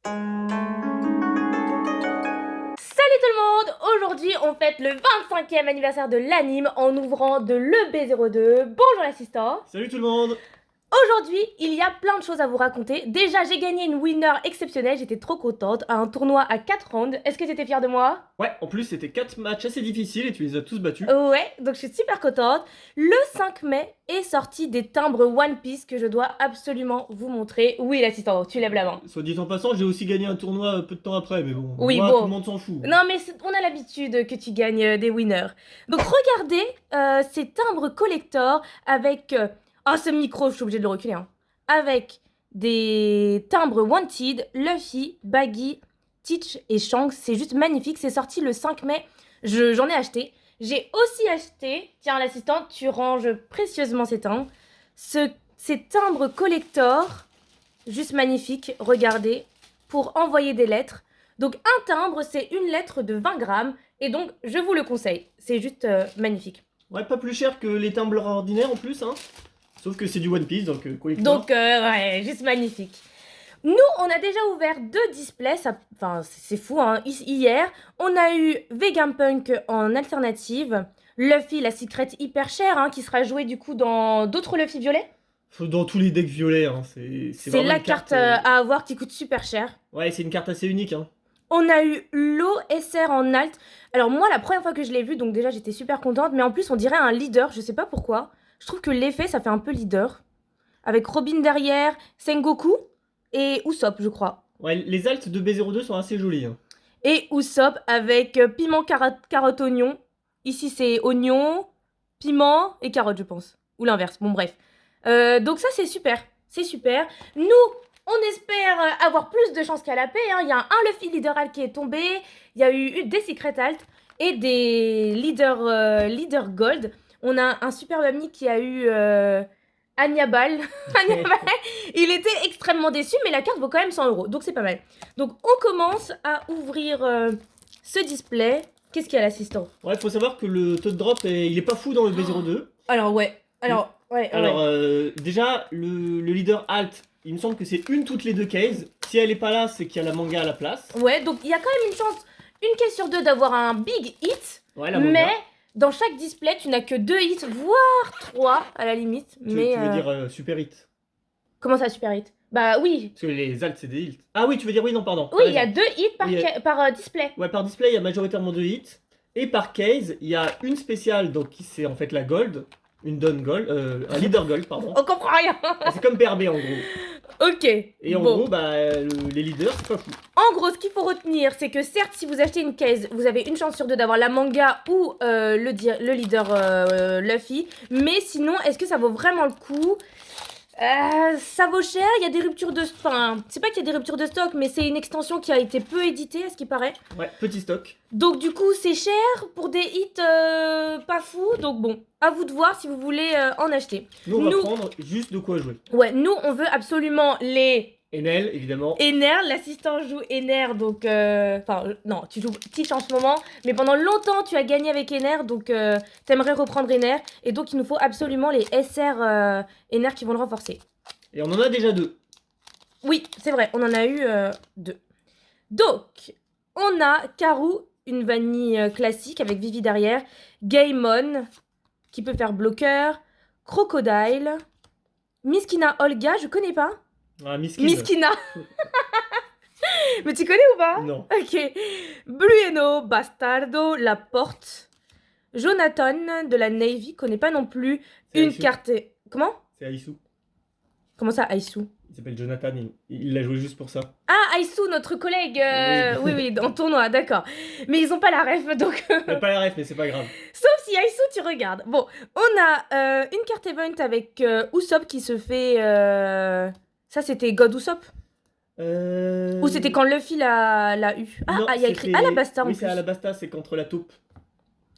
Salut tout le monde! Aujourd'hui, on fête le 25e anniversaire de l'anime en ouvrant de l'EB02. Bonjour l'assistant! Salut tout le monde! Aujourd'hui, il y a plein de choses à vous raconter. Déjà, j'ai gagné une winner exceptionnelle, j'étais trop contente, à un tournoi à 4 rounds. Est-ce que tu étais fière de moi? Ouais, en plus c'était 4 matchs assez difficiles et tu les as tous battus. Ouais, donc je suis super contente. Le 5 mai est sorti des timbres One Piece que je dois absolument vous montrer. Oui, l'assistant, tu lèves la main. Soit dit en passant, j'ai aussi gagné un tournoi peu de temps après, mais bon, Oui, moi, bon. tout le monde s'en fout. Non, mais on a l'habitude que tu gagnes des winners. Donc regardez ces timbres collector avec... Oh, ce micro, je suis obligée de le reculer. Hein. Avec des timbres Wanted, Luffy, Baggy, Teach et Shanks. C'est juste magnifique. C'est sorti le 5 mai. J'en ai acheté. J'ai aussi acheté... Tiens, l'assistante, tu ranges précieusement ces timbres. Ces timbres collector, juste magnifiques. Regardez. Pour envoyer des lettres. Donc un timbre, c'est une lettre de 20 grammes, et donc je vous le conseille. C'est juste magnifique. Ouais, pas plus cher que les timbres ordinaires en plus, hein. Sauf que c'est du One Piece, donc collector. Donc ouais, juste magnifique. Nous, on a déjà ouvert 2 displays, enfin c'est fou, hein. Hier, on a eu Vegapunk en alternative, Luffy, la secret hyper chère, hein, qui sera jouée du coup dans d'autres Luffy violets. Dans tous les decks violets, hein. C'est la carte à avoir qui coûte super cher. Ouais, c'est une carte assez unique, hein. On a eu l'OSR en alt. Alors moi, la première fois que je l'ai vu, donc déjà j'étais super contente, mais en plus on dirait un leader, je sais pas pourquoi. Je trouve que l'effet, ça fait un peu leader. Avec Robin derrière, Sengoku et Usopp, je crois. Ouais, les alts de B02 sont assez jolis, hein. Et Usopp avec piment, carotte, oignon. Ici c'est oignon, piment et carotte, je pense. Ou l'inverse, bon bref. Donc ça c'est super, c'est super. Nous, on espère avoir plus de chance qu'à la paix. Hein. Il y a un Luffy leader alt qui est tombé. Il y a eu des secret alt et des leader gold. On a un superbe ami qui a eu Agnabal. Il était extrêmement déçu, mais la carte vaut quand même 100 €. Donc c'est pas mal. Donc on commence à ouvrir ce display. Qu'est-ce qu'il y a l'assistant? Ouais, faut savoir que le taux de drop, il est pas fou dans le B02. Alors ouais. Déjà, le leader alt, il me semble que c'est une toutes les 2 cases. Si elle est pas là, c'est qu'il y a la manga à la place. Ouais, donc il y a quand même une chance, une case sur 2 d'avoir un big hit. Ouais, la manga. Mais dans chaque display, tu n'as que 2 hits, voire 3 à la limite. Tu veux dire super hit? Comment ça, super hit? Bah oui. Parce que les alts, c'est des hits. Ah oui, tu veux dire oui, non, pardon. Oui, il y a 2 hits par display. Ouais, par display, il y a majoritairement 2 hits. Et par case, il y a une spéciale, donc c'est en fait la gold. Une Don Gold, un leader gold, pardon. On comprend rien. C'est comme PRB en gros. Ok. Et en gros, les leaders, c'est pas fou. En gros, ce qu'il faut retenir, c'est que certes, si vous achetez une case, vous avez une chance sur 2 d'avoir la manga ou le leader Luffy. Mais sinon, est-ce que ça vaut vraiment le coup? Ça vaut cher, il y a des ruptures de stock. Enfin, c'est pas qu'il y a des ruptures de stock, mais c'est une extension qui a été peu éditée, à ce qui paraît. Ouais, petit stock. Donc du coup, c'est cher pour des hits pas fous. Donc bon, à vous de voir si vous voulez en acheter. Nous, on va prendre juste de quoi jouer. Ouais, nous, on veut absolument les... Enel, évidemment. Ener, l'assistant joue Ener, donc... Enfin, non, tu joues Teach en ce moment, mais pendant longtemps, tu as gagné avec Ener, donc t'aimerais reprendre Ener, et donc il nous faut absolument les SR Ener qui vont le renforcer. Et on en a déjà 2. Oui, c'est vrai, on en a eu 2. Donc, on a Karu, une vanille classique avec Vivi derrière, Gaemon, qui peut faire bloqueur, Crocodile, Miskina Olga, je connais pas. Ah, Miskina. Mais tu connais ou pas? Non. Ok. Brueno, Bastardo, La Porte. Jonathan de la Navy, connais pas non plus. Une Aisu. carte... Comment? C'est Aisu. Comment ça, Aisu? Il s'appelle Jonathan, il l'a joué juste pour ça. Ah, Aisu, notre collègue. Oui. En tournoi, d'accord. Mais ils ont pas la ref, donc... Il a pas la ref, mais c'est pas grave. Sauf si Aisu, tu regardes. Bon, on a une carte event avec Usopp qui se fait... Ça, c'était God Usopp? Ou c'était quand Luffy l'a eu? Ah, il y a écrit Alabasta en plus. Oui, c'est Alabasta, c'est contre la taupe.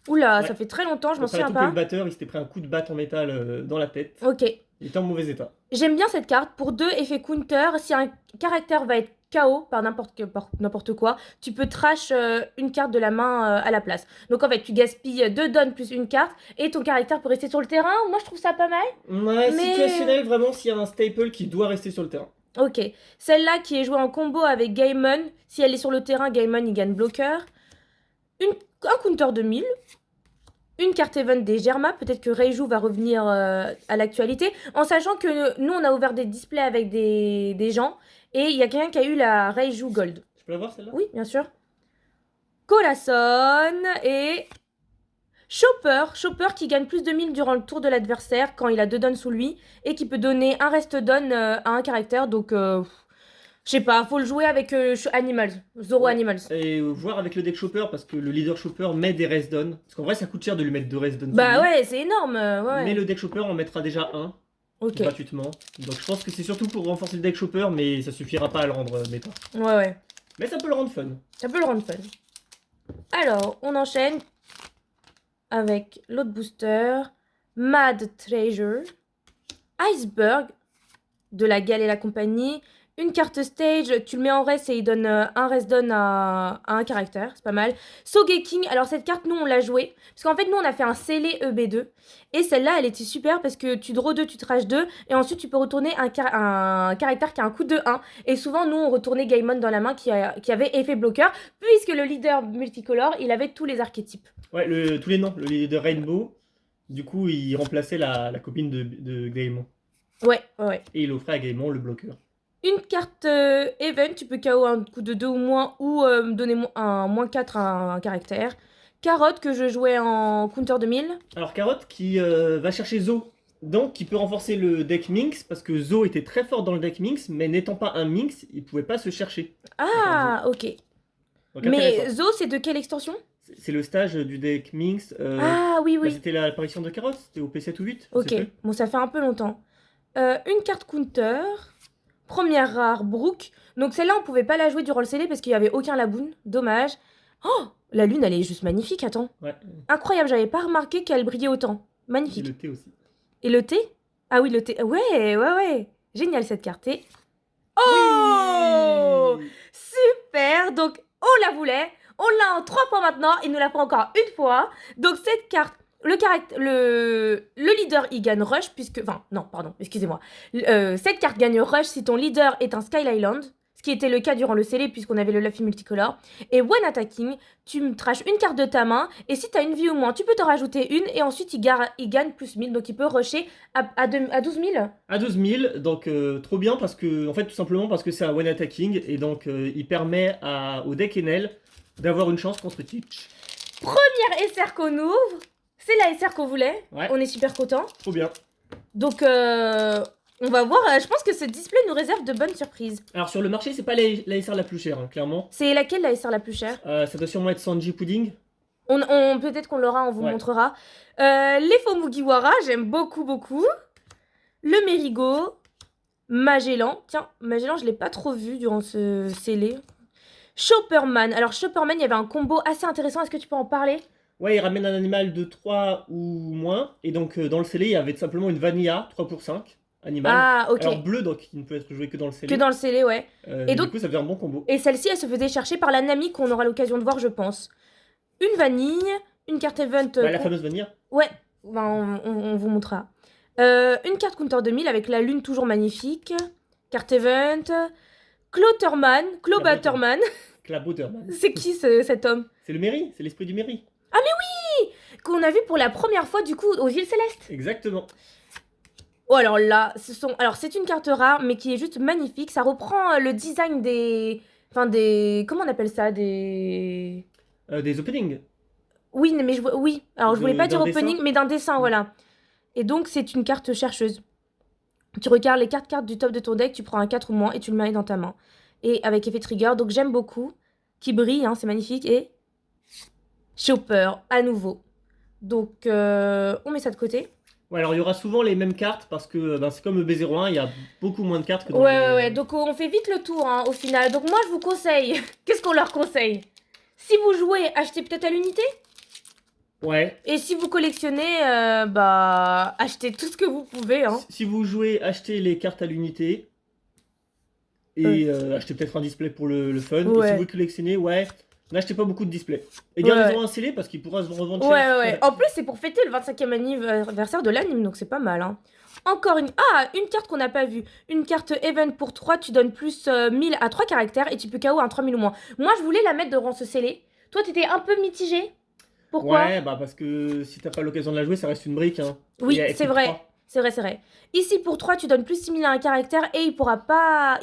Oula, Ouais. ça fait très longtemps, je m'en Contre la souviens taupe et pas. le batteur, il s'était pris un coup de batte en métal dans la tête. Ok. Il était en mauvais état. J'aime bien cette carte. Pour 2 effets counter, si un caractère va être KO par n'importe quoi, tu peux trash une carte de la main à la place. Donc en fait, tu gaspilles 2 dons plus une carte et ton caractère peut rester sur le terrain. Moi, je trouve ça pas mal. Ouais, Mais- situationnel vraiment s'il y a un staple qui doit rester sur le terrain. Ok. Celle-là qui est jouée en combo avec Gaemon. Si elle est sur le terrain, Gaemon il gagne bloqueur. Un counter de 1000. Une carte event des Germa. Peut-être que Reiju va revenir à l'actualité. En sachant que nous, on a ouvert des displays avec des gens. Et il y a quelqu'un qui a eu la Reiju Gold. Je peux la voir celle-là? Oui, bien sûr. Corazon et Chopper. Chopper qui gagne plus de 1000 durant le tour de l'adversaire quand il a 2 dons sous lui. Et qui peut donner un reste don à un caractère. Donc, je sais pas, faut le jouer avec Animals. Zoro Ouais. Animals. Et voir avec le deck Chopper, parce que le leader Chopper met des rest down. Parce qu'en vrai, ça coûte cher de lui mettre 2 rest down. Bah ouais, c'est énorme. Ouais. Mais le deck Chopper en mettra déjà un. Ok. Gratuitement. Donc je pense que c'est surtout pour renforcer le deck Chopper, mais ça suffira pas à le rendre méta. Ouais. Mais ça peut le rendre fun. Ça peut le rendre fun. Alors, on enchaîne avec l'autre booster. Mad Treasure. Iceberg de la Gale et la compagnie. Une carte stage, tu le mets en rest et il donne un rest don à un caractère, c'est pas mal. Sogeking, alors cette carte, nous on l'a jouée, parce qu'en fait nous on a fait un scellé EB2, et celle-là elle était super parce que tu draw 2, tu trash 2, et ensuite tu peux retourner un caractère qui a un coût de 1, et souvent nous on retournait Gaemon dans la main qui avait effet bloqueur, puisque le leader multicolore il avait tous les archétypes. Ouais, tous les noms, le leader Rainbow, du coup il remplaçait la copine de Gaemon. Ouais. Et il offrait à Gaemon le bloqueur. Une carte event, tu peux KO un coup de 2 ou moins, ou donner un moins 4 à un caractère. Carotte que je jouais en counter de 1000. Alors Carotte qui va chercher Zo, donc qui peut renforcer le deck Minx, parce que Zo était très fort dans le deck Minx, mais n'étant pas un Minx, il pouvait pas se chercher. Ah, ok. Donc, Mais intéressant. Zo, c'est de quelle extension? C'est le stage du deck Minx. Ah, oui, Bah, oui. c'était l'apparition de Carotte, c'était au P7 ou 8. je Ok, sais plus. bon, ça fait un peu longtemps. Une carte counter. Première rare, Brook. Donc celle-là, on pouvait pas la jouer durant le CD parce qu'il y avait aucun laboon. Dommage. Oh, la lune, elle est juste magnifique, attends. Ouais, Incroyable, j'avais pas remarqué qu'elle brillait autant. et Magnifique. le T aussi. Et le thé? Ah oui, le thé. Ouais. Génial cette carte. Et... Oh, Oui. super. Donc, on la voulait. On l'a en 3 points maintenant. Il nous la prend encore une fois. Donc, cette carte, le leader, il gagne rush puisque... Enfin, non, pardon, excusez-moi. Cette carte gagne rush si ton leader est un Sky Island. Ce qui était le cas durant le scellé puisqu'on avait le Luffy multicolore. Et when attacking, tu me trashes une carte de ta main. Et si tu as une vie ou moins, tu peux t'en rajouter une. Et ensuite, il gagne plus 1000. Donc, il peut rusher à 12 000. À 12 000, donc trop bien parce que, en fait, tout simplement parce que c'est un one attacking et donc il permet au deck Enel d'avoir une chance contre Teach. Première SR qu'on ouvre. C'est la SR qu'on voulait. Ouais. On est super content. Trop bien. Donc, on va voir. Je pense que ce display nous réserve de bonnes surprises. Alors sur le marché, c'est pas la SR la plus chère, hein, clairement. C'est laquelle la SR la plus chère? Ça doit sûrement être Sanji Pudding. Peut-être qu'on l'aura, on vous Ouais. montrera. Les faux Mugiwara, j'aime beaucoup. Le Merigo. Magellan. Tiens, Magellan, je l'ai pas trop vu durant ce scellé. Chopperman. Alors, Chopperman, il y avait un combo assez intéressant. Est-ce que tu peux en parler? Ouais, il ramène un animal de 3 ou moins. Et donc dans le scellé, il y avait tout simplement une Vanilla 3 pour 5 animal. Ah, ok. Alors bleu, donc qui ne peut être joué que dans le scellé. Que dans le scellé, ouais. Et et donc- du coup, ça faisait un bon combo. Et celle-ci, elle se faisait chercher par la Nami qu'on aura l'occasion de voir, je pense. Une vanille, une carte event. La fameuse Vanilla. Ouais, ben, on vous montrera. Une carte counter 2000 avec la lune toujours magnifique. Carte event. Cloterman. Clobaterman. Clabauterman. C'est qui cet homme? C'est le Mairie, c'est l'esprit du Mairie. Qu'on a vu pour la première fois du coup aux îles Célestes. Exactement. Oh alors là, alors c'est une carte rare mais qui est juste magnifique. Ça reprend le design des... Enfin des... Comment on appelle ça? Des... Des openings. Oui, mais oui. Alors je voulais pas dire d'un opening, dessin. mais d'un dessin, Mm. voilà. Et donc c'est une carte chercheuse. Tu regardes les cartes du top de ton deck, tu prends un 4 ou moins et tu le mets dans ta main. Et avec effet trigger, donc j'aime beaucoup. Qui brille, hein, c'est magnifique. Et Chopper, à nouveau. Donc on met ça de côté. Ouais, alors il y aura souvent les mêmes cartes parce que c'est comme B01, il y a beaucoup moins de cartes que dans Ouais. Donc on fait vite le tour hein, au final. Donc moi je vous conseille. Qu'est-ce qu'on leur conseille? Si vous jouez, achetez peut-être à l'unité. Ouais. Et si vous collectionnez, achetez tout ce que vous pouvez. Hein. Si vous jouez, achetez les cartes à l'unité. Et achetez peut-être un display pour le fun. Ouais. Et si vous collectionnez, n'achetez pas beaucoup de displays. Et Ouais. gardez-en un scellé parce qu'il pourra se revendre cher. Ouais. En plus, c'est pour fêter le 25e anniversaire de l'anime, donc c'est pas mal. Hein. Encore une... Ah, une carte qu'on n'a pas vue. Une carte event pour 3, tu donnes plus 1000 à 3 caractères et tu peux KO un 3000 ou moins. Moi, je voulais la mettre devant ce scellé. Toi, t'étais un peu mitigé. Pourquoi? Ouais, bah parce que si t'as pas l'occasion de la jouer, ça reste une brique, hein. Oui, Et elle c'est coûte vrai. 3. C'est vrai, c'est vrai. Ici, pour 3, tu donnes plus 6000 à un caractère et il pourra pas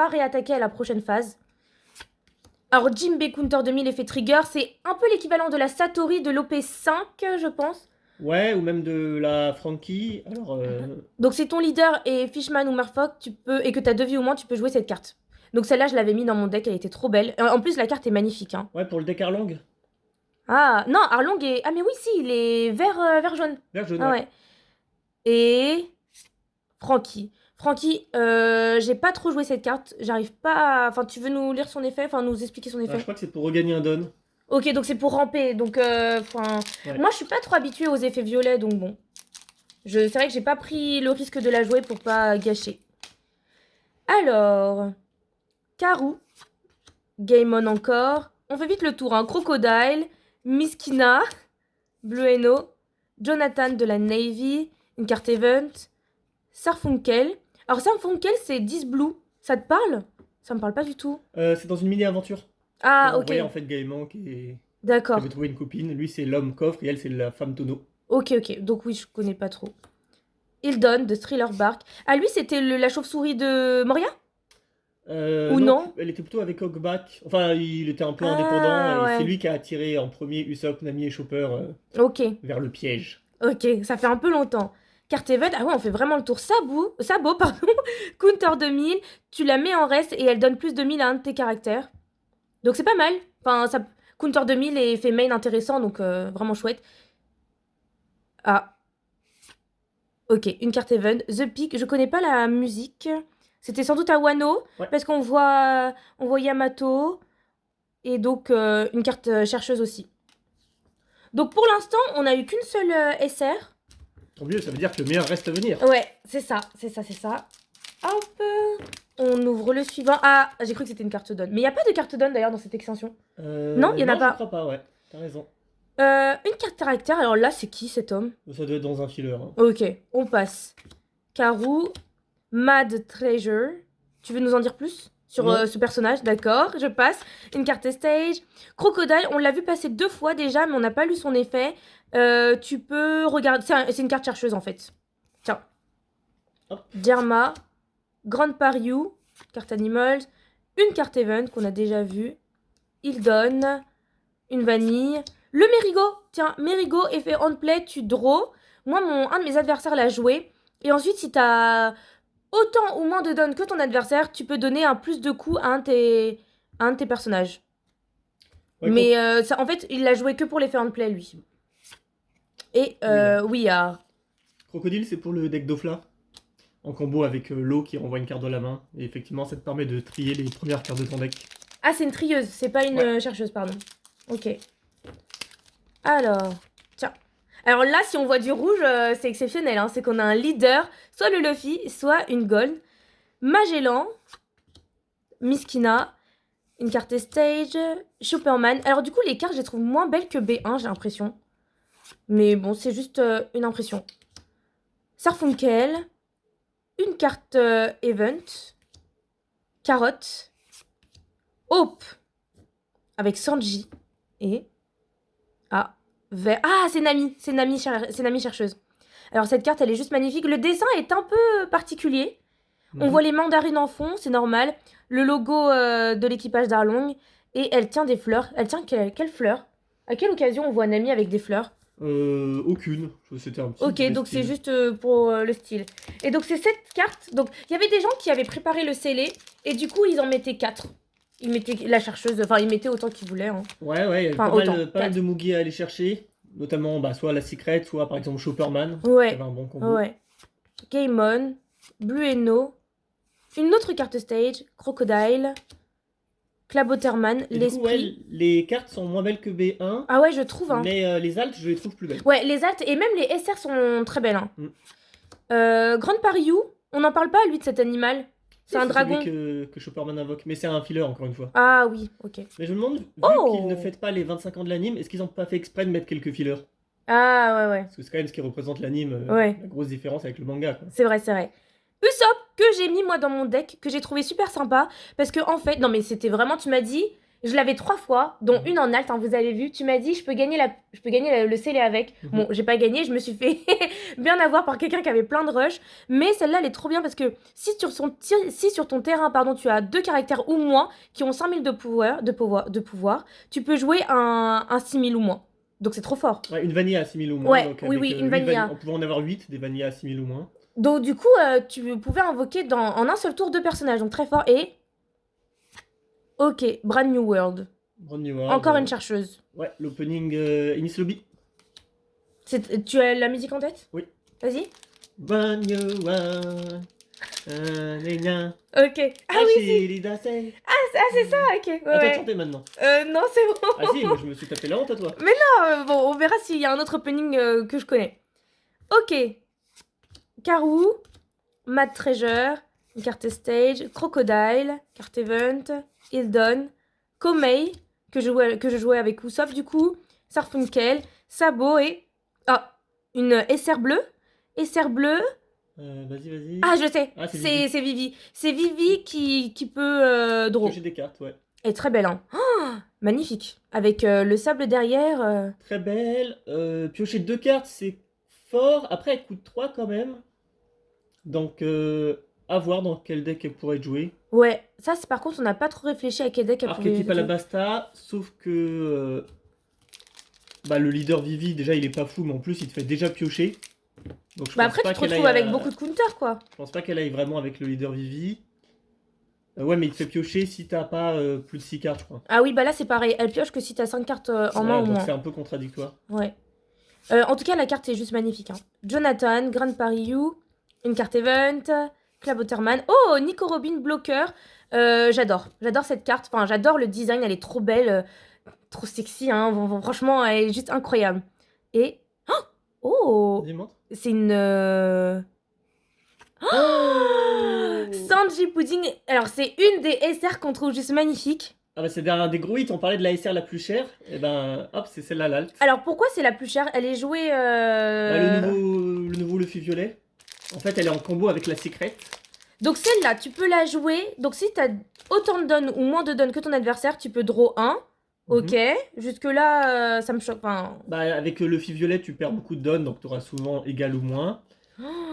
réattaquer à la prochaine phase. Alors, Jinbe Counter 2000 effet trigger, c'est un peu l'équivalent de la Satori de l'OP5, je pense. Ouais, ou même de la Frankie. Alors, Donc, si ton leader est Fishman ou Merfolk, et que t'as 2 vies ou moins, tu peux jouer cette carte. Donc, celle-là, je l'avais mis dans mon deck, elle était trop belle. En plus, la carte est magnifique. Hein. ouais, pour le deck Arlong. Ah, non, Arlong est. Ah, mais oui, si, il est vert jaune. Vert jaune, Ah, ouais. ouais. Et. Frankie. Frankie, j'ai pas trop joué cette carte. J'arrive pas à... Enfin, tu veux nous lire son effet? Enfin, nous expliquer son Ah, effet? je crois que c'est pour regagner un don. Ok, donc c'est pour ramper. Donc, enfin... Ouais. Moi, je suis pas trop habituée aux effets violets, donc bon. C'est vrai que j'ai pas pris le risque de la jouer pour pas gâcher. Alors... Karou. Game on encore. On fait vite le tour, hein. Crocodile. Miskina. Blueno. Jonathan de la Navy. Une carte event. Sarfunkel. Alors, Sarfunkel, c'est 10 blue. Ça te parle? Ça me parle pas du tout. C'est dans une mini-aventure. Ah, On ok. voyait en fait Gaëman qui D'accord. avait trouvé une copine. Lui, c'est l'homme coffre et elle, c'est la femme tonneau. Ok, ok. Donc oui, je connais pas trop. Hildon de Thriller Bark. Ah, lui, c'était la chauve-souris de Moria? Ou non? Elle était plutôt avec Hogback. Enfin, il était un peu indépendant Ah, et c'est ouais. lui qui a attiré en premier Usopp, Nami et Chopper Ok. vers le piège. Ok, ça fait un peu longtemps. Carte event, ah ouais, on fait vraiment le tour. Sabot, pardon. Counter 2000, tu la mets en reste et elle donne plus de 1000 à un de tes caractères. Donc c'est pas mal. Enfin, ça... Counter 2000 est fait main intéressant, donc vraiment chouette. Ah, ok, une carte event. The Peak, je connais pas la musique. C'était sans doute à Wano, Ouais. parce on voit Yamato, et donc une carte chercheuse aussi. Donc pour l'instant, on a eu qu'une seule SR. Tant mieux, ça veut dire que le meilleur reste à venir. Ouais, c'est ça. Hop, on ouvre le suivant. Ah, j'ai cru que c'était une carte donne. Mais il n'y a pas de carte donne d'ailleurs dans cette extension. Non, y en a pas. Je crois pas, ouais. T'as raison. Une carte caractère, alors là, c'est qui cet homme? Ça doit être dans un filler. Hein. Ok, on passe. Karou, Mad Treasure. Tu veux nous en dire plus sur Non. ce personnage? D'accord, je passe. Une carte stage. Crocodile, on l'a vu passer 2 fois déjà, mais on n'a pas lu son effet. Tu peux regarder. C'est une carte chercheuse en fait. Tiens. Hop. Derma, Grande Pariou, carte Animals. Une carte Event qu'on a déjà vue. Il donne. Une vanille. Le Merigo. Tiens, Merigo, effet on play, tu draw. Moi, un de mes adversaires l'a joué. Et ensuite, si t'as autant ou moins de donne que ton adversaire, tu peux donner un plus de coups à un de tes personnages. Ouais, Mais ça, en fait, il l'a joué que pour l'effet on play, lui. Et oui, Crocodile, c'est pour le deck Dofla. En combo avec l'eau qui renvoie une carte dans la main. Et effectivement, ça te permet de trier les premières cartes de ton deck. Ah, c'est une trieuse, c'est pas une Ouais. chercheuse, pardon. Ok. Alors, tiens. Alors là, si on voit du rouge, c'est exceptionnel. Hein. C'est qu'on a un leader, soit le Luffy, soit une Gold. Magellan, Miskina, une carte stage, Superman. Alors du coup, les cartes, je les trouve moins belles que B1, j'ai l'impression. Mais bon, c'est juste une impression. Sarfunkel, une carte event, Carotte, Hope, avec Sanji, et... Ah, vert. Ah, c'est Nami chercheuse. Alors cette carte, elle est juste magnifique. Le dessin est un peu particulier. On voit les mandarines en fond, c'est normal. Le logo de l'équipage d'Arlong. Et elle tient des fleurs. Elle tient quelle fleur? À quelle occasion on voit Nami avec des fleurs? Aucune. C'était un petit. Ok, donc c'est juste pour le style. Et donc c'est cette carte. Donc il y avait des gens qui avaient préparé le scellé. Et du coup, ils en mettaient 4. Ils mettaient la chercheuse. Enfin, ils mettaient autant qu'ils voulaient. Hein. Ouais, il y avait Enfin, pas autant, mal quatre. de Mugi à aller chercher. Notamment bah, soit la Secret, soit par exemple Chopperman. Ouais. Qui avait un bon combo. Ouais. Game On. Blueno. Une autre carte stage. Crocodile. Claboterman. Et du coup, ouais, L'esprit. les cartes sont moins belles que B1. Ah ouais, je trouve. Hein. Mais les altes, je les trouve plus belles. Ouais, les altes et même les SR sont très belles. Hein. Grande Pariou. On n'en parle pas, lui, de cet animal. C'est un dragon. Celui que Chopperman invoque. Mais c'est un filler, encore une fois. Ah oui, ok. Mais je me demande, vu Oh qu'ils ne fêtent pas les 25 ans de l'anime, est-ce qu'ils n'ont pas fait exprès de mettre quelques fillers? Ah, ouais, ouais. Parce que c'est quand même ce qui représente l'anime, Ouais. la grosse différence avec le manga, quoi. C'est vrai, c'est vrai. Usopp, que j'ai mis moi dans mon deck, que j'ai trouvé super sympa, parce que en fait, non mais c'était vraiment, tu m'as dit, je l'avais 3 fois, dont une en alt, hein, vous avez vu, tu m'as dit, je peux gagner, le scellé avec. Bon, j'ai pas gagné, je me suis fait bien avoir par quelqu'un qui avait plein de rush, mais celle-là, elle est trop bien, parce que si sur ton terrain, pardon, tu as 2 caractères ou moins, qui ont 5000 de pouvoir, tu peux jouer un 6000 ou moins. Donc c'est trop fort. Ouais, une vanilla à 6000 ou moins. Ouais, Donc oui, avec, oui, une huit vanilla. on pouvait en avoir 8, des vanillas à 6000 ou moins. Donc du coup, tu pouvais invoquer en un seul tour 2 personnages, donc très fort. Et ok, Brand New World. Brand New World, Encore une chercheuse. Ouais, l'opening Enies Lobby. Tu as la musique en tête? Oui. Vas-y. Brand New World. Ok. Ah oui, si. Ah, c'est ça, ok. Ouais, Attends de ouais. chanter maintenant. Non, c'est bon. Ah si, moi je me suis tapé la honte à toi. Bon, on verra s'il y a un autre opening que je connais. Ok. Karou, Mad Treasure, une carte Stage, Crocodile, carte Event, Hildon, Komei, que je jouais avec Usopp du coup, Sarfunkel, Sabo et... Ah, une SR bleue. SR bleue. Vas-y. Ah, je sais, Ah, c'est Vivi. c'est Vivi. C'est Vivi qui peut draw. Piocher des cartes, ouais. Elle est très belle, hein. Oh, magnifique. Avec le sable derrière. Très belle. Piocher 2 cartes, c'est fort. Après, elle coûte 3 quand même. Donc, à voir dans quel deck elle pourrait être jouée. Ouais, ça, c'est par contre, on n'a pas trop réfléchi à quel deck elle pouvait Archétype jouer. Alabasta, sauf que le leader Vivi, déjà, il est pas fou, mais en plus, il te fait déjà piocher. Donc, je Bah pense après, pas tu te qu'elle retrouves aille avec beaucoup de counters, quoi. Je pense pas qu'elle aille vraiment avec le leader Vivi. Ouais, mais il te fait piocher si t'as pas plus de 6 cartes, je crois. Ah oui, bah là, c'est pareil. Elle pioche que si t'as 5 cartes en main Ouais, au donc moins. c'est un peu contradictoire. Ouais. En tout cas, la carte est juste magnifique, hein. Jonathan, Grand Pariou, une carte Event, Clabotterman. Oh, Nico Robin, bloqueur. J'adore. J'adore cette carte. Enfin, j'adore le design. Elle est trop belle. Trop sexy, hein. Franchement, elle est juste incroyable. Et... Oh, Vas-y, montre. c'est une... Oh Sanji Pudding. Alors, c'est une des SR qu'on trouve juste magnifique. Ah bah c'est un des gros hits, on parlait de la SR la plus chère. Et ben, hop, c'est celle-là, l'alt. Alors, pourquoi c'est la plus chère? Elle est jouée... Bah, le nouveau Luffy violet. En fait, elle est en combo avec la secrète. Donc celle-là, tu peux la jouer. Donc si t'as autant de donnes ou moins de donnes que ton adversaire, tu peux draw 1. Ok. Jusque-là, ça me choque. Enfin... Bah, avec le Luffy violet, tu perds beaucoup de donnes, donc tu auras souvent égal ou moins.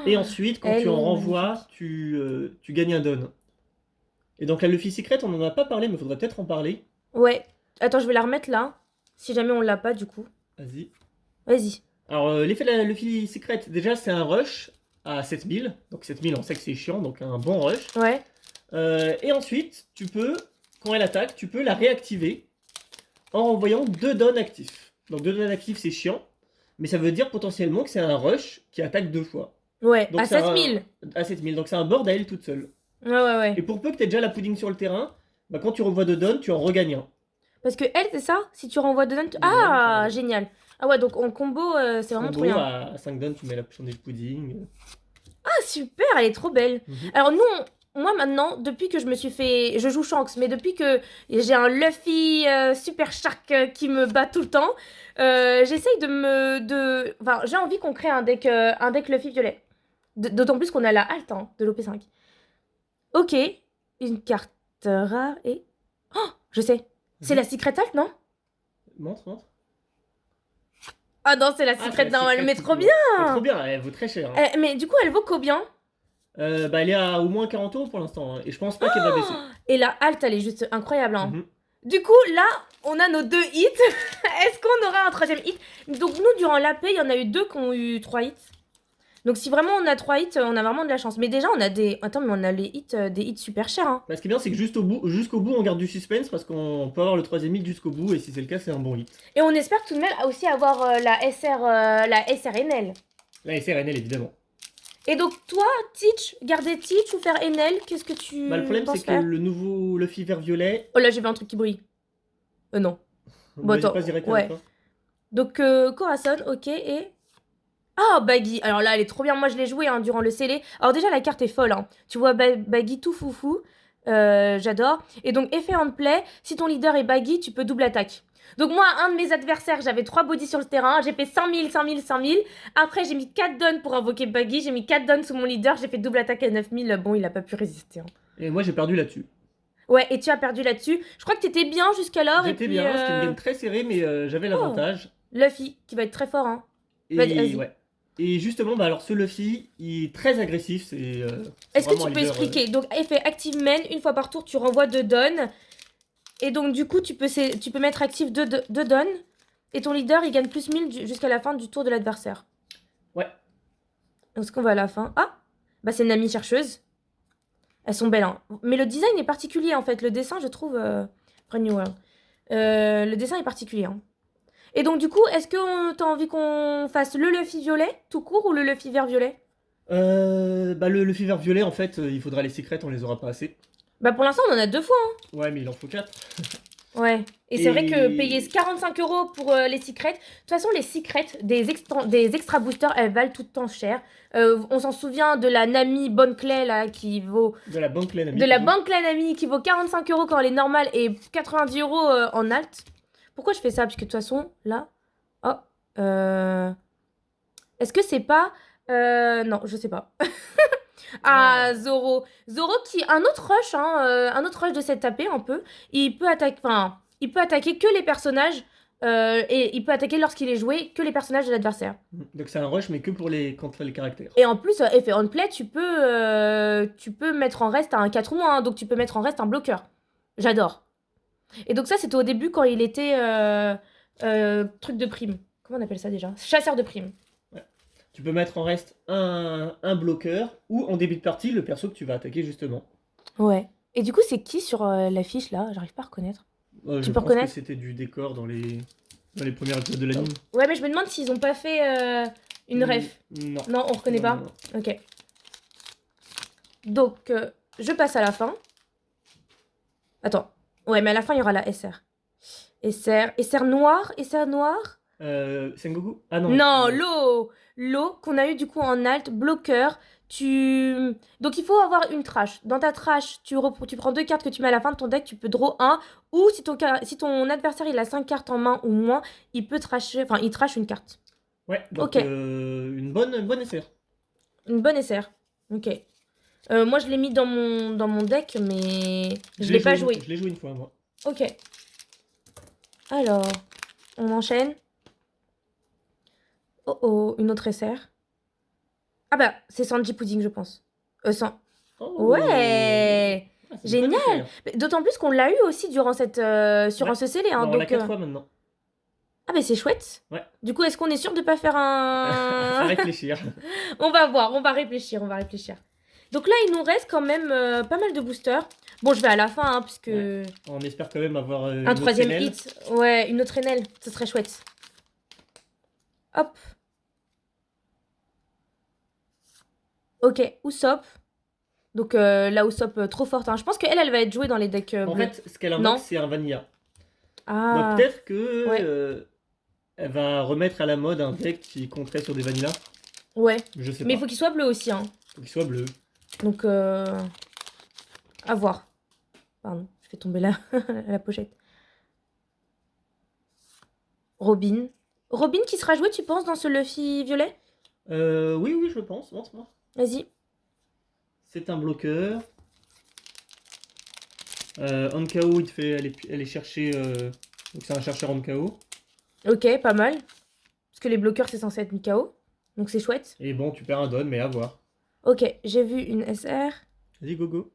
Et ensuite, quand Elle tu en est renvoies, tu gagnes un don. Et donc la Luffy secrète, on en a pas parlé, mais il faudrait peut-être en parler. Ouais. Attends, je vais la remettre là. Si jamais on l'a pas, du coup. Vas-y. Vas-y. Alors, l'effet de la Luffy secrète, déjà, c'est un rush à 7000. Donc 7000, on sait que c'est chiant, donc un bon rush. Ouais. Et ensuite, tu peux, quand elle attaque, tu peux la réactiver en renvoyant 2 dons actifs. Donc 2 dons actifs, c'est chiant, mais ça veut dire potentiellement que c'est un rush qui attaque 2 fois. Ouais, Donc à c'est 7000. À 7000, donc c'est un board à elle toute seule. Ouais. Et pour peu que tu aies déjà la pudding sur le terrain, bah quand tu revois 2 dons, tu en regagnes un. Parce que elle, c'est ça? Si tu renvoies 2 donnes... Deux Ah, donnes, génial. Ah ouais, donc en combo, c'est vraiment trop Combo, bien. à 5 dons, tu mets la puissance du pudding. Ah, super, elle est trop belle. Alors nous, moi maintenant, depuis que je me suis fait... Je joue Shanks, mais depuis que j'ai un Luffy Super Shark qui me bat tout le temps, j'essaye Enfin, j'ai envie qu'on crée un deck Luffy violet. D'autant plus qu'on a la halte hein, de l'OP5. Ok, une carte rare et... Oh, je sais. C'est la Secret Alt, non? Montre. Ah non, c'est la Ah, Secret, c'est la non, elle secret, met trop bien. Elle est trop bien, elle vaut très cher. Hein. Mais du coup, elle vaut combien? Bah, elle est à au moins 40 € pour l'instant, hein, et je pense pas qu'elle va baisser. Et la halte, elle est juste incroyable. Hein. Mhm. Du coup, là, on a nos 2 hits. Est-ce qu'on aura un 3e hit? Donc nous, durant l'AP, il y en a eu 2 qui ont eu 3 hits. Donc si vraiment on a 3 hits, on a vraiment de la chance. Mais déjà, on a des... Attends, mais on a les hits, des hits super chers. Hein. Bah, ce qui est bien, c'est que jusqu'au bout, on garde du suspense parce qu'on peut avoir le 3e hit jusqu'au bout, et si c'est le cas, c'est un bon hit. Et on espère tout de même aussi avoir la SR NL. La SRNL, évidemment. Et donc toi, Teach, garder Teach ou faire NL, qu'est-ce que tu Bah, le problème, penses c'est que faire? le nouveau Luffy vert violet. Oh là, j'ai vu un truc qui brille. Non. Bon, Vas-y, attends, pas direct ouais. avec toi. Donc Corazon, ok, et... Ah, Baggy. Alors là, elle est trop bien. Moi, je l'ai joué hein, durant le scellé. Alors déjà, la carte est folle. Hein. Tu vois Baggy tout foufou. J'adore. Et donc, effet hand play. Si ton leader est Baggy, tu peux double attaque. Donc moi, un de mes adversaires, j'avais 3 bodies sur le terrain, j'ai fait 100 000, 100 000, 100 000. Après, j'ai mis 4 dons pour invoquer Baggy, j'ai mis 4 dons sous mon leader, j'ai fait double attaque à 9 000. Bon, il a pas pu résister, hein. Et moi, j'ai perdu là-dessus. Ouais, et tu as perdu là-dessus. Je crois que t'étais bien jusqu'alors, et J'étais puis... bien, c'était une game très serrée, mais j'avais Oh, l'avantage. Luffy, qui va être très fort, hein. Et Vas-y. ouais. Et justement, bah alors ce Luffy, il est très agressif, c'est Est-ce que vraiment tu un peux leader, expliquer? Donc, effet active main, une fois par tour, tu renvoies 2 dons. Et donc, du coup, tu peux mettre actif 2 dons. Et ton leader, il gagne plus 1000 jusqu'à la fin du tour de l'adversaire. Ouais. Est-ce qu'on va à la fin? Ah! Bah, c'est Nami chercheuse. Elles sont belles, hein. Mais le design est particulier, en fait. Le dessin, je trouve... Brand New World. Le dessin est particulier, hein. Et donc, du coup, est-ce que t'as envie qu'on fasse le Luffy violet, tout court, ou le Luffy vert violet? Bah le Fever violet, en fait, il faudra les secrets, on les aura pas assez. Bah, pour l'instant, on en a 2 fois, hein. Ouais, mais il en faut 4. Ouais. Et c'est vrai que payer 45 € pour les secrets. De toute façon, les secrets des extra boosters, elles valent tout le temps cher. On s'en souvient de la Nami Bonne Clé là qui vaut. De la banque Nami. De la Bonne Clé Nami qui vaut 45 € quand elle est normale et 90 € en alt. Pourquoi je fais ça? Parce que de toute façon, là. Oh. Est-ce que c'est pas. Non, je sais pas. Ah, Zoro. Zoro qui. Un autre rush, hein. Un autre rush de cette tapée un peu. Il peut attaquer. Enfin, il peut attaquer que les personnages. Et il peut attaquer lorsqu'il est joué que les personnages de l'adversaire. Donc c'est un rush, mais que pour contre les caractères. Et en plus, effet on play, tu peux mettre en reste un 4 ou moins. Hein, donc tu peux mettre en reste un bloqueur. J'adore. Et donc ça, c'était au début quand il était. Truc de prime. Comment on appelle ça déjà? Chasseur de prime. Ouais. Tu peux mettre en reste un bloqueur ou en début de partie le perso que tu vas attaquer justement. Ouais. Et du coup, c'est qui sur l'affiche là? J'arrive pas à reconnaître. Je Tu peux pense reconnaître? que c'était du décor dans les premiers épisodes de l'anime. Ouais, mais je me demande s'ils ont pas fait une ref. Non. Non, on reconnaît pas. Non. Ok. Donc, je passe à la fin. Attends. Ouais, mais à la fin, il y aura la SR. SR noir. SR noir. Sengoku? Ah non. Non, l'eau. L'eau qu'on a eu du coup en alt, bloqueur. Donc il faut avoir une trash. Dans ta trash, tu prends 2 cartes que tu mets à la fin de ton deck, tu peux draw 1. Ou si ton adversaire il a 5 cartes en main ou moins, il peut trasher. Enfin, il trash une carte. Ouais, donc Ok. une bonne SR. Une bonne SR. Ok. Moi, je l'ai mis dans mon deck, mais je l'ai pas joué. Je l'ai joué une fois, moi. Ok. Alors, on enchaîne. Oh oh, une autre SR. Ah bah, c'est Sanji Pudding, je pense. Oh. Ouais. Ah, c'est une bonne Génial. SR. D'autant plus qu'on l'a eu aussi durant sur Ouais. un CCL. Hein, Non, on l'a donc, 4 fois maintenant. Ah bah c'est chouette. Ouais. Du coup, est-ce qu'on est sûr de pas faire un... Faut réfléchir. On va voir, on va réfléchir. Donc là, il nous reste quand même pas mal de boosters. Bon, je vais à la fin, hein, puisque... Ouais. On espère quand même avoir Un troisième hit. Ouais, une autre Enel. Ce serait chouette. Hop. Ok, Usopp. Donc la Usopp trop forte. Hein. Je pense qu'elle, elle va être jouée dans les decks En bleus. fait, ce qu'elle Non. invoque, c'est un vanilla. Ah. Donc peut-être que Ouais. elle va remettre à la mode un deck qui compterait sur des vanillas. Ouais. Je sais Mais il pas. faut qu'il soit bleu aussi. Hein. Faut qu'il soit bleu. Donc, à voir. Pardon, je fais tomber la pochette. Robin. Robin qui sera joué, tu penses, dans ce Luffy violet? Oui, je pense. Montre-moi. Vas-y. C'est un bloqueur. En KO, il te fait aller chercher. Donc c'est un chercheur en KO. Ok, pas mal. Parce que les bloqueurs, c'est censé être une KO. Donc c'est chouette. Et bon, tu perds un don, mais à voir. Ok, j'ai vu une SR. Vas-y, gogo.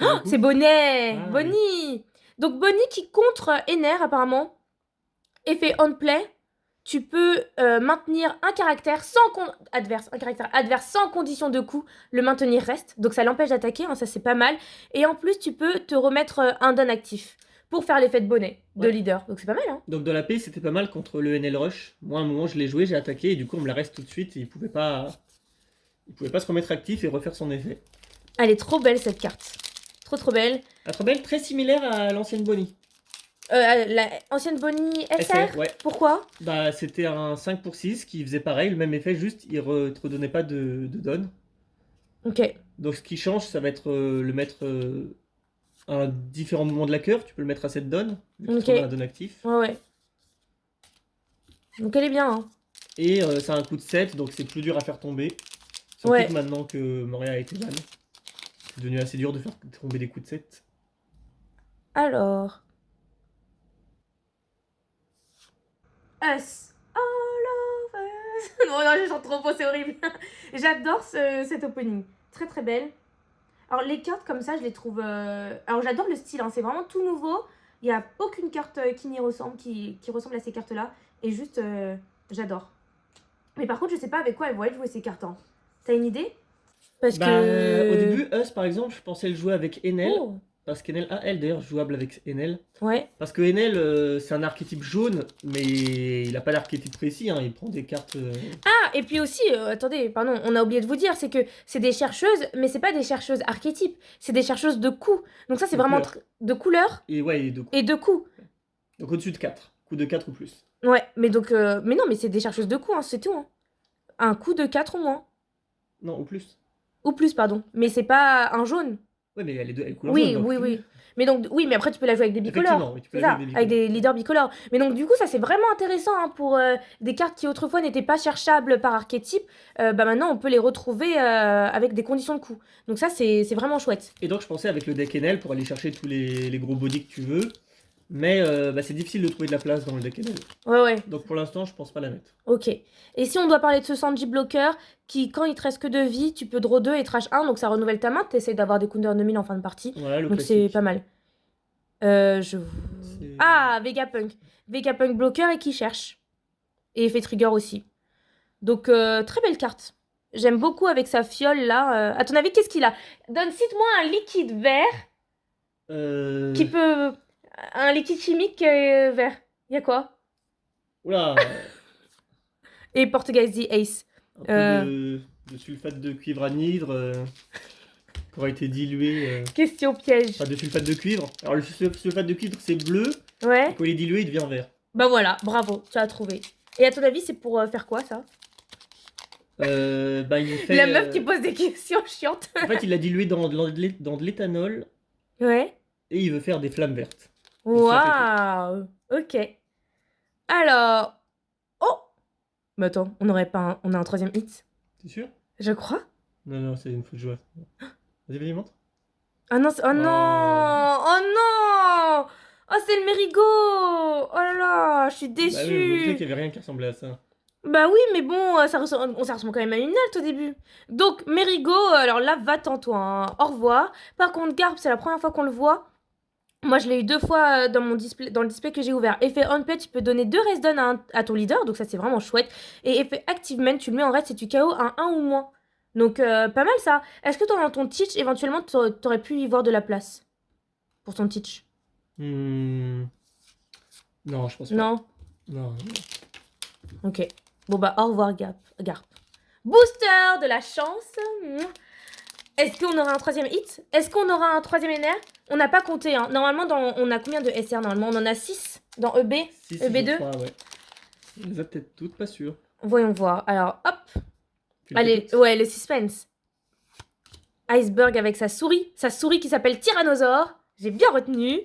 Oh, c'est Bonnet. Ah, Bonnie. Donc Bonnie qui contre Ener, apparemment. Effet on play. Tu peux maintenir un caractère adverse sans condition de coup, le maintenir reste. Donc ça l'empêche d'attaquer, hein, ça c'est pas mal. Et en plus, tu peux te remettre un don actif pour faire l'effet de bonnet de Ouais. leader. Donc c'est pas mal, hein. Donc dans la paix, c'était pas mal contre le NL Rush. Moi, à un moment, je l'ai joué, j'ai attaqué, et du coup, on me la reste tout de suite, et il pouvait pas se remettre actif et refaire son effet. Elle est trop belle cette carte. Trop belle. Ah, trop belle, très similaire à l'ancienne Bonnie. La ancienne Bonnie SR. Ouais. Pourquoi? Bah, c'était un 5 pour 6 qui faisait pareil, le même effet, juste il te redonnait pas de don. Ok. Donc ce qui change, ça va être le mettre un différent mouvement de la cœur, tu peux le mettre à cette donne, vu que Ok. tu as un don actif. Ouais, ouais. Donc elle est bien, hein. Et ça a un coup de 7, donc c'est plus dur à faire tomber. Surtout Ouais. que maintenant que Moria a été ban, c'est devenu assez dur de faire tomber des coups de 7. Alors. Us. All of us. Non, non, je chante trop faux, c'est horrible. J'adore cet opening. Très très belle. Alors les cartes comme ça, je les trouve... Alors j'adore le style, hein. C'est vraiment tout nouveau. Il n'y a aucune carte qui n'y ressemble, qui ressemble à ces cartes-là. Et juste, j'adore. Mais par contre, je sais pas avec quoi elles vont être jouées ces cartes. Hein. T'as une idée? Parce que... Au début, Us par exemple, je pensais le jouer avec Enel. Oh. Parce qu'Enel, elle d'ailleurs, jouable avec Enel. Ouais. Parce que Enel, c'est un archétype jaune, mais il a pas d'archétype précis, hein, il prend des cartes. Ah, et puis aussi, attendez, pardon, on a oublié de vous dire, c'est que c'est des chercheuses, mais c'est pas des chercheuses archétypes, c'est des chercheuses de coups. Donc ça, c'est De vraiment couleur. de couleurs Et ouais, et de coups. et de coups. Donc au-dessus de 4. Coup de 4 ou plus. Ouais, mais donc, mais non, mais c'est des chercheuses de coups, hein, c'est tout. Hein. Un coup de 4 ou moins. Non, ou plus. Ou plus, pardon. Mais c'est pas un jaune. Ouais, mais elle est couleur Oui, jaune. Donc oui, plus. oui. Mais donc, oui, mais après, tu peux la jouer avec des bicolores. Effectivement, oui, tu peux C'est la ça, jouer avec des avec des bicolores. leaders bicolores. Mais donc, du coup, ça, c'est vraiment intéressant hein, pour des cartes qui autrefois n'étaient pas cherchables par archétype. Bah maintenant, on peut les retrouver avec des conditions de coup. Donc ça, c'est vraiment chouette. Et donc je pensais avec le deck Enel pour aller chercher tous les gros bodies que tu veux. Mais c'est difficile de trouver de la place dans le deck Enel. Ouais, ouais. Donc pour l'instant, je pense pas la mettre. Ok. Et si on doit parler de ce Sanji bloqueur, qui, quand il te reste que 2 vies, tu peux draw 2 et trash 1, donc ça renouvelle ta main. Tu essaies d'avoir des counters 2000 en fin de partie. Voilà, le Donc c'est classique. pas mal. Ah, Vegapunk. Vegapunk bloqueur et qui cherche. Et effet trigger aussi. Donc, très belle carte. J'aime beaucoup avec sa fiole là. À ton avis, qu'est-ce qu'il a? Cite-moi un liquide vert qui peut. Un liquide chimique vert. Il y a quoi? Oula, Et Portugaise dit Ace. un peu de sulfate de cuivre anhydre qui aura été dilué. Question piège. Enfin, de sulfate de cuivre. Alors le sulfate de cuivre, c'est bleu. Ouais. Quand il est dilué, il devient vert. Bah voilà, bravo, tu as trouvé. Et à ton avis, c'est pour faire quoi ça? Il fait, La meuf qui pose des questions chiantes. En fait, il l'a dilué dans de l'éthanol Ouais. et il veut faire des flammes vertes. Waouh. Ok. Alors. Oh. Mais attends, on n'aurait pas on a un troisième hit? T'es sûr? Je crois. Non, c'est une faute de joueur. Vas-y, montre. Ah non, oh non. Oh non. Oh, c'est le Merigo. Oh là là, je suis Bah oui, je me disais déçue. qu'il y avait rien qui ressemblait à ça. Bah oui, mais bon, ça ressemble quand même à une Nelt au début. Donc, Merigo, alors là, va-t'en toi. Hein. Au revoir. Par contre, Garp, c'est la première fois qu'on le voit. Moi, je l'ai eu 2 fois dans le display que j'ai ouvert. Effet on-play, tu peux donner 2 rest-down à ton leader, donc ça, c'est vraiment chouette. Et effet activement, tu le mets en rest et tu KO un 1 ou moins. Donc, pas mal ça. Est-ce que toi, dans ton teach, éventuellement, t'aurais pu y voir de la place pour ton teach? Non, je pense pas. Non? Non. Ok. Bon, bah, au revoir, Garp. Booster de la chance. Est-ce qu'on aura un troisième hit? Est-ce qu'on aura un troisième NR? On n'a pas compté, hein. Normalement, on a combien de SR? Normalement, on en a 6 dans EB. Si, EB2? je crois, ouais. On les a peut-être toutes, pas sûr. Voyons voir. Alors, hop. Tu le Allez, fais toutes ouais, le suspense. Iceberg avec sa souris qui s'appelle Tyrannosaure. J'ai bien retenu.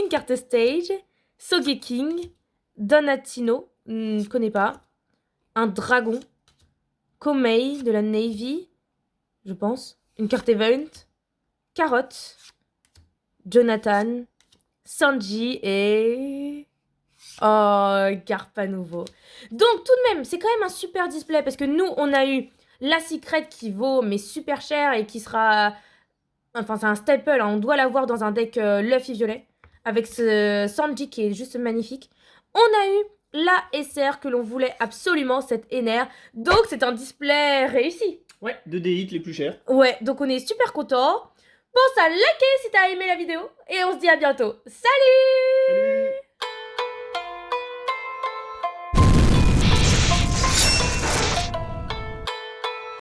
Une carte stage. Sogeking. Donatino. Je connais pas. Un dragon. Komei de la Navy. Je pense. Une carte event. Carotte. Jonathan. Sanji et... Oh, Garp à nouveau. Donc, tout de même, c'est quand même un super display parce que nous, on a eu la secret qui vaut mais super cher et qui sera... Enfin, c'est un staple, hein, on doit l'avoir dans un deck Luffy violet avec ce Sanji qui est juste magnifique. On a eu la SR que l'on voulait absolument, cette NR. Donc, c'est un display réussi. Ouais, 2D hits les plus chers. Ouais, donc on est super content. Pense à liker si t'as aimé la vidéo et on se dit à bientôt. Salut! Salut!